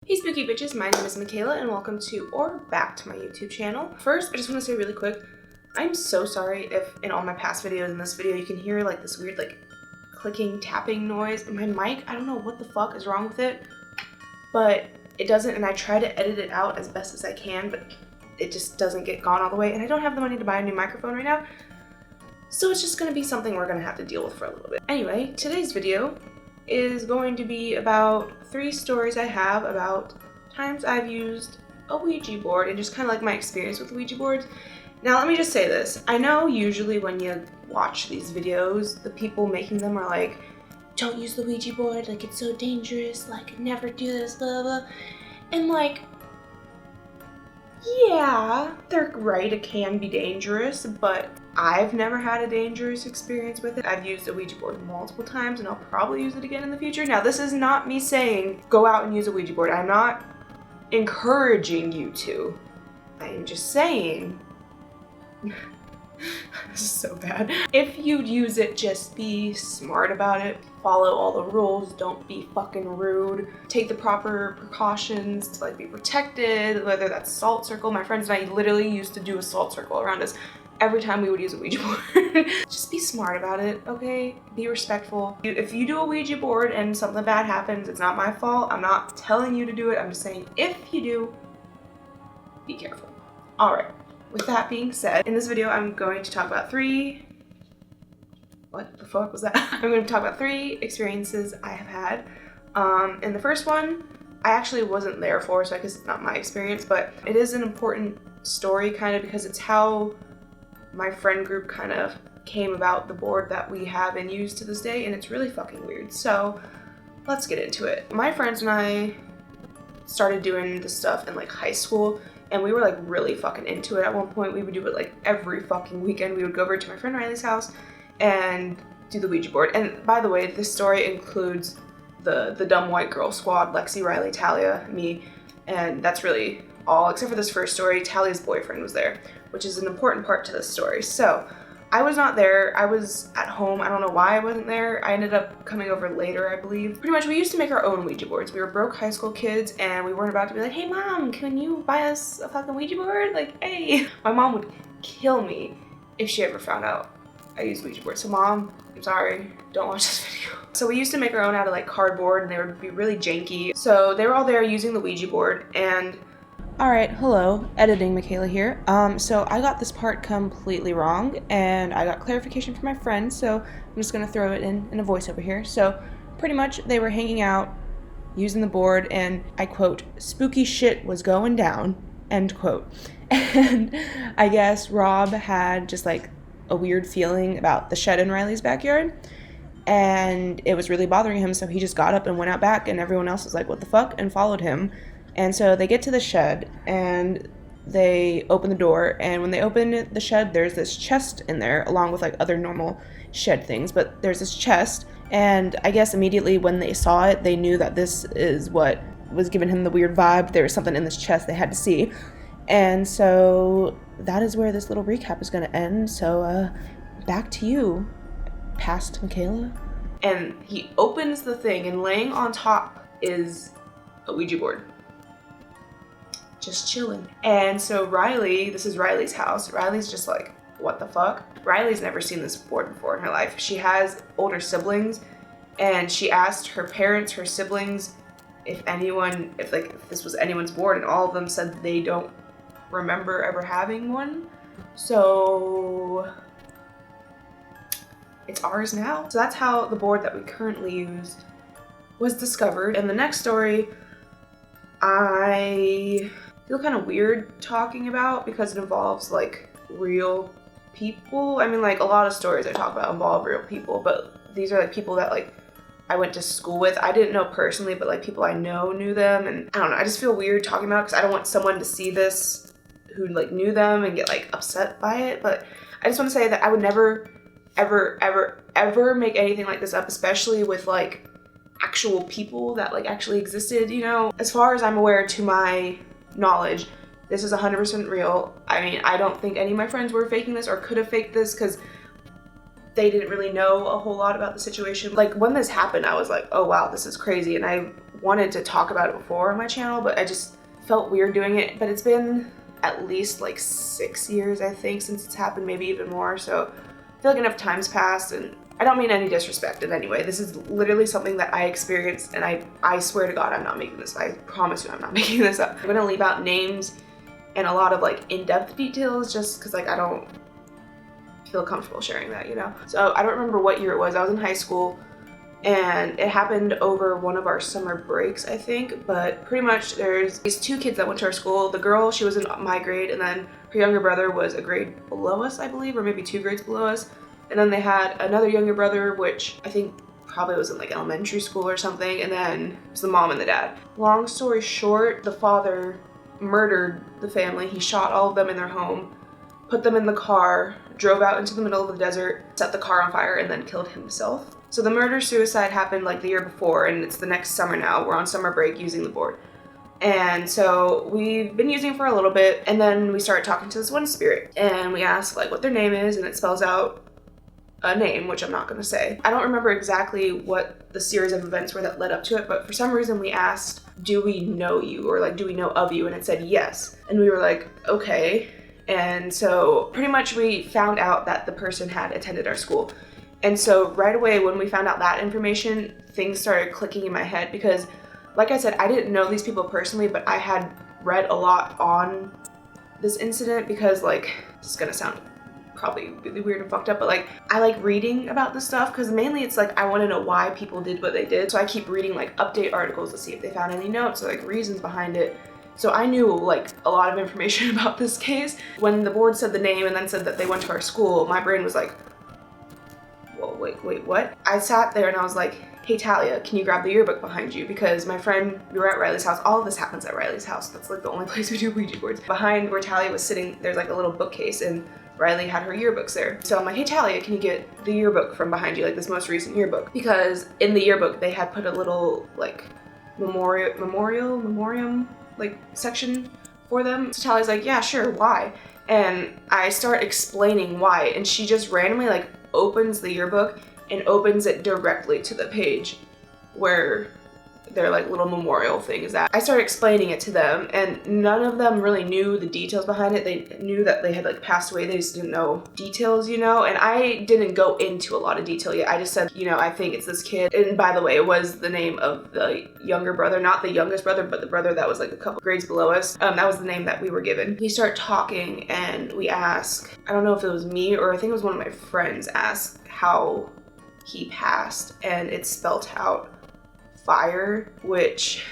Hey spooky bitches, my name is Michaela and welcome to or back to my YouTube channel. First, I just want to say really quick, I'm so sorry if in all my past videos in this video you can hear like this weird like clicking, tapping noise. My mic, I don't know what the fuck is wrong with it, but it doesn't, and I try to edit it out as best as I can, but it just doesn't get gone all the way, and I don't have the money to buy a new microphone right now, so it's just going to be something we're going to have to deal with for a little bit. Anyway, today's video is going to be about 3 stories I have about times I've used a Ouija board and just kind of like my experience with Ouija boards. Now let me just say this, I know usually when you watch these videos, the people making them are like, don't use the Ouija board, like it's so dangerous, like never do this, blah blah, and like, yeah, they're right, it can be dangerous, but I've never had a dangerous experience with it. I've used a Ouija board multiple times and I'll probably use it again in the future. Now this is not me saying go out and use a Ouija board. I'm not encouraging you to. I am just saying, this is so bad. If you'd use it, just be smart about it. Follow all the rules, don't be fucking rude. Take the proper precautions to like be protected, whether that's salt circle. My friends and I literally used to do a salt circle around us every time we would use a Ouija board. Just be smart about it, okay? Be respectful. If you do a Ouija board and something bad happens, it's not my fault. I'm not telling you to do it. I'm just saying if you do, be careful. All right, with that being said, in this video, I'm going to talk about 3, what the fuck was that? I'm going to talk about 3 experiences I have had. And the first one, I actually wasn't there for, so I guess it's not my experience, but it is an important story kind of because it's how my friend group kind of came about the board that we have and use to this day, and it's really fucking weird. So let's get into it. My friends and I started doing this stuff in like high school, and we were like really fucking into it. At one point we would do it like every fucking weekend. We would go over to my friend Riley's house and do the Ouija board. And by the way, this story includes the dumb white girl squad, Lexi, Riley, Talia, me, and that's really all, except for this first story. Talia's boyfriend was there, which is an important part to this story. So I was not there. I was at home. I don't know why I wasn't there. I ended up coming over later, I believe. Pretty much we used to make our own Ouija boards. We were broke high school kids and we weren't about to be like, hey mom, can you buy us a fucking Ouija board? Like, hey. My mom would kill me if she ever found out I used Ouija boards. So mom, I'm sorry, don't watch this video. So we used to make our own out of like cardboard and they would be really janky. So they were all there using the Ouija board, and alright, hello, editing Michaela here. So I got this part completely wrong and I got clarification from my friend, so I'm just gonna throw it in a voiceover here. So pretty much they were hanging out using the board and I quote, spooky shit was going down, end quote. And I guess Rob had just like a weird feeling about the shed in Riley's backyard and it was really bothering him, so he just got up and went out back and everyone else was like, what the fuck, and followed him. And so they get to the shed and they open the door, and when they open the shed, there's this chest in there along with like other normal shed things, but there's this chest, and I guess immediately when they saw it, they knew that this is what was giving him the weird vibe. There was something in this chest they had to see. And so that is where this little recap is going to end. So back to you, past Michaela. And he opens the thing, and laying on top is a Ouija board. Just chilling. And so Riley, this is Riley's house. Riley's just like, what the fuck? Riley's never seen this board before in her life. She has older siblings, and she asked her parents, her siblings, if this was anyone's board, and all of them said they don't remember ever having one. So it's ours now. So that's how the board that we currently use was discovered. And the next story, I feel kind of weird talking about because it involves like real people. I mean, like a lot of stories I talk about involve real people, but these are like people that like I went to school with. I didn't know personally, but like people I know knew them, and I don't know, I just feel weird talking about it because I don't want someone to see this who like knew them and get like upset by it. But I just want to say that I would never ever make anything like this up, especially with like actual people that like actually existed, you know. As far as I'm aware, to my knowledge, this is 100% real. I mean, I don't think any of my friends were faking this or could have faked this, because they didn't really know a whole lot about the situation. Like when this happened, I was like, oh wow, this is crazy. And I wanted to talk about it before on my channel, but I just felt weird doing it. But it's been at least like 6 years, I think, since it's happened, maybe even more. So I feel like enough time's passed, and I don't mean any disrespect in any way. This is literally something that I experienced, and I swear to God, I'm not making this. I promise you I'm not making this up. I'm gonna leave out names and a lot of like in-depth details just because like I don't feel comfortable sharing that, you know? So I don't remember what year it was. I was in high school, and it happened over one of our summer breaks, I think. But pretty much there's these 2 kids that went to our school. The girl, she was in my grade, and then her younger brother was a grade below us, I believe, or maybe 2 grades below us. And then they had another younger brother, which I think probably was in like elementary school or something, and then it was the mom and the dad. Long story short, the father murdered the family. He shot all of them in their home, put them in the car, drove out into the middle of the desert, set the car on fire, and then killed himself. So the murder-suicide happened like the year before, and it's the next summer now. We're on summer break using the board. And so we've been using it for a little bit, and then we started talking to this one spirit, and we asked like what their name is, and it spells out a name, which I'm not going to say. I don't remember exactly what the series of events were that led up to it, but for some reason we asked, do we know you, or like do we know of you? And it said yes. And we were like, okay. And so pretty much we found out that the person had attended our school. And so right away when we found out that information, things started clicking in my head, because like I said, I didn't know these people personally, but I had read a lot on this incident, because like, this is gonna sound probably really weird and fucked up, but like I like reading about this stuff because mainly it's like I want to know why people did what they did. So I keep reading like update articles to see if they found any notes or like reasons behind it. So I knew like a lot of information about this case. When the board said the name and then said that they went to our school, my brain was like, whoa, wait, what? I sat there and I was like, hey Talia, can you grab the yearbook behind you? Because my friend, we were at Riley's house. All of this happens at Riley's house. That's like the only place we do Ouija boards. Behind where Talia was sitting, there's like a little bookcase, and Riley had her yearbooks there. So I'm like, hey Talia, can you get the yearbook from behind you, like this most recent yearbook? Because in the yearbook, they had put a little like memoriam like section for them. So Talia's like, yeah, sure, why? And I start explaining why, and she just randomly like opens the yearbook and opens it directly to the page where their like little memorial thing is at. I started explaining it to them, and none of them really knew the details behind it. They knew that they had like passed away, they just didn't know details, you know? And I didn't go into a lot of detail yet. I just said, you know, I think it's this kid. And by the way, it was the name of the younger brother, not the youngest brother, but the brother that was like a couple grades below us. That was the name that we were given. We start talking and we ask, I don't know if it was me or I think it was one of my friends, asked how he passed, and it's spelt out fire, which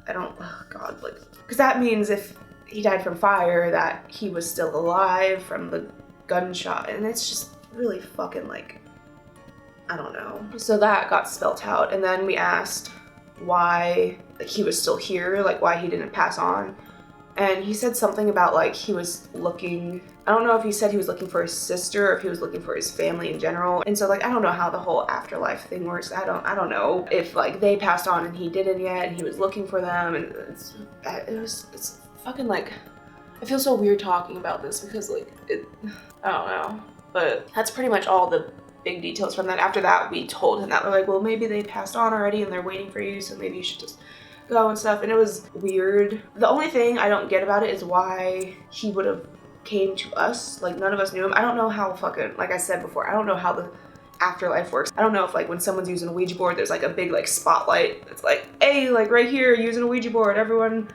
I don't, oh God, like, because that means if he died from fire that he was still alive from the gunshot, and it's just really fucking like, I don't know. So that got spelt out, and then we asked why like he was still here, like why he didn't pass on, and he said something about like he was looking, I don't know if he said he was looking for his sister or if he was looking for his family in general. And so like I don't know how the whole afterlife thing works. I don't know if like they passed on and he didn't yet and he was looking for them, and it's fucking like, I feel so weird talking about this because like I don't know. But that's pretty much all the big details from that. After that we told him that we're like, well maybe they passed on already and they're waiting for you, so maybe you should just go and stuff. And it was weird. The only thing I don't get about it is why he would have came to us. Like none of us knew him. I don't know how fucking, like I said before, I don't know how the afterlife works. I don't know if like when someone's using a Ouija board, there's like a big like spotlight. It's like, hey, like right here, using a Ouija board, everyone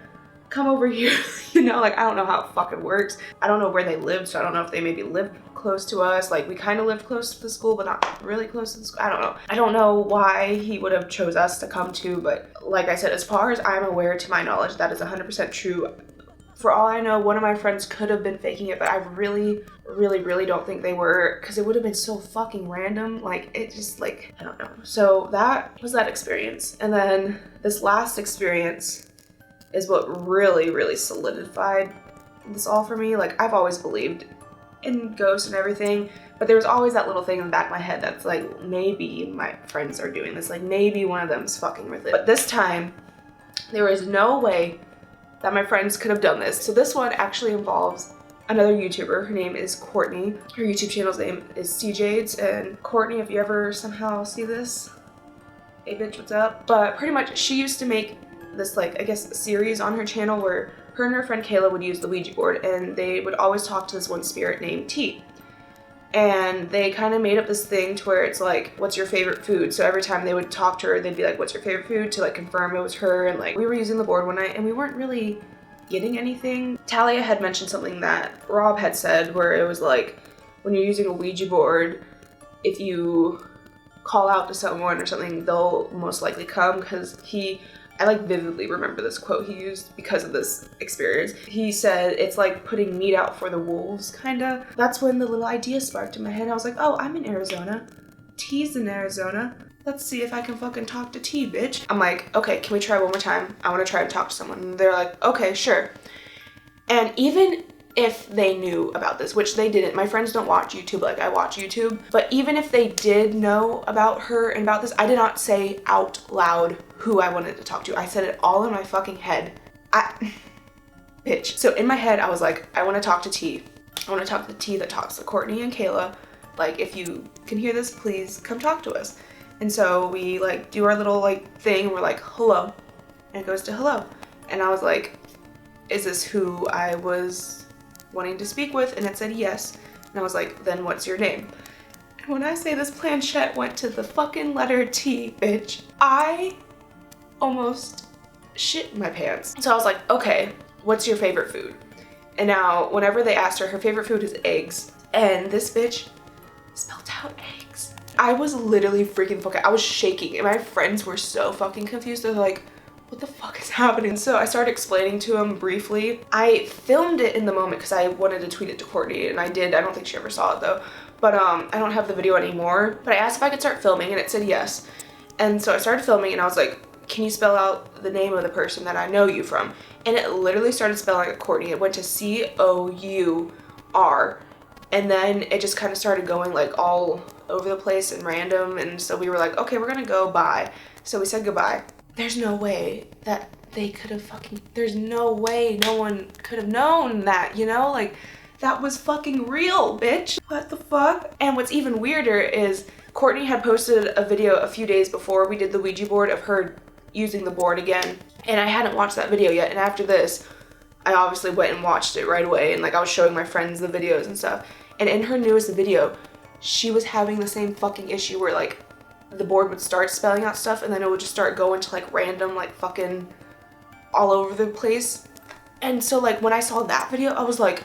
come over here. You know, like I don't know how it fucking works. I don't know where they lived, so I don't know if they maybe lived close to us. Like we kind of lived close to the school, but not really close to the school. I don't know. I don't know why he would have chose us to come to, but like I said, as far as I'm aware, to my knowledge, that is 100% true. For all I know, one of my friends could have been faking it, but I really don't think they were, because it would have been so fucking random. Like it just like, I don't know. So that was that experience. And then this last experience is what really solidified this all for me. Like I've always believed in ghosts and everything, but there was always that little thing in the back of my head that's like, maybe my friends are doing this, like maybe one of them's fucking with it. But this time there was no way that my friends could have done this. So this one actually involves another YouTuber. Her name is Courtney. Her YouTube channel's name is CJades. And Courtney, if you ever somehow see this, hey bitch, what's up? But pretty much she used to make this, like, I guess, series on her channel where her and her friend Kayla would use the Ouija board, and they would always talk to this one spirit named T. And they kind of made up this thing to where it's like, what's your favorite food? So every time they would talk to her, they'd be like, what's your favorite food? To like confirm it was her. And like, we were using the board one night and we weren't really getting anything. Talia had mentioned something that Rob had said where it was like, when you're using a Ouija board, if you call out to someone or something, they'll most likely come, because I like vividly remember this quote he used because of this experience. He said it's like putting meat out for the wolves, kinda. That's when the little idea sparked in my head. I was like, oh, I'm in Arizona. T's in Arizona. Let's see if I can fucking talk to T, bitch. I'm like, okay, can we try one more time? I want to try and talk to someone. And they're like, okay, sure. And even if they knew about this, which they didn't. My friends don't watch YouTube like I watch YouTube. But even if they did know about her and about this, I did not say out loud who I wanted to talk to. I said it all in my fucking head. Bitch. So in my head, I was like, I want to talk to T. I want to talk to T that talks to Courtney and Kayla. Like, if you can hear this, please come talk to us. And so we like do our little like thing. And we're like, hello. And it goes to hello. And I was like, is this who I was wanting to speak with? And it said yes. And I was like, then what's your name? And when I say this planchette went to the fucking letter T, bitch, I almost shit my pants. So I was like, okay, what's your favorite food? And now whenever they asked her favorite food is eggs. And this bitch spelled out eggs. I was literally freaking fucking, I was shaking, and my friends were so fucking confused. They're like, what the fuck is happening? So I started explaining to him briefly. I filmed it in the moment because I wanted to tweet it to Courtney, and I did. I don't think she ever saw it though. But I don't have the video anymore. But I asked if I could start filming, and it said yes. And so I started filming, and I was like, can you spell out the name of the person that I know you from? And it literally started spelling like Courtney. It went to C-O-U-R. And then it just kind of started going like all over the place and random. And so we were like, okay, we're gonna go bye. So we said goodbye. There's no way that they could have there's no way no one could have known that, you know? Like, that was fucking real, bitch. What the fuck? And what's even weirder is Courtney had posted a video a few days before we did the Ouija board of her using the board again. And I hadn't watched that video yet. And after this, I obviously went and watched it right away. And like, I was showing my friends the videos and stuff. And in her newest video, she was having the same fucking issue where like, the board would start spelling out stuff and then it would just start going to like random like fucking all over the place. And so like when I saw that video, I was like,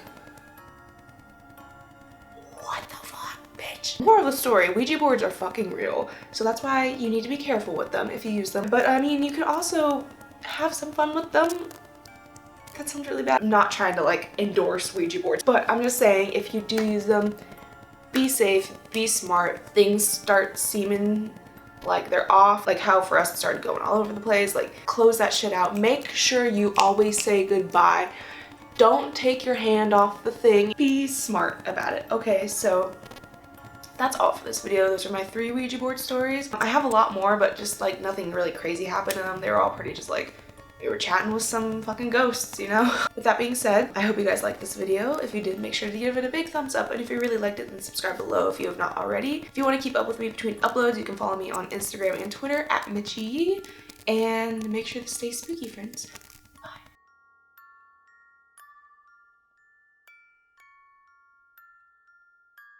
what the fuck, bitch? Moral of the story, Ouija boards are fucking real. So that's why you need to be careful with them if you use them. But I mean, you can also have some fun with them. That sounds really bad. I'm not trying to like endorse Ouija boards, but I'm just saying if you do use them, be safe, be smart. Things start seeming like they're off, like how for us it started going all over the place. Like, close that shit out. Make sure you always say goodbye. Don't take your hand off the thing. Be smart about it. Okay, so that's all for this video. Those are my 3 Ouija board stories. I have a lot more, but just like nothing really crazy happened in them. They were all pretty just like, we were chatting with some fucking ghosts, you know? With that being said, I hope you guys liked this video. If you did, make sure to give it a big thumbs up. And if you really liked it, then subscribe below if you have not already. If you want to keep up with me between uploads, you can follow me on Instagram and Twitter @Mitchie. And make sure to stay spooky, friends.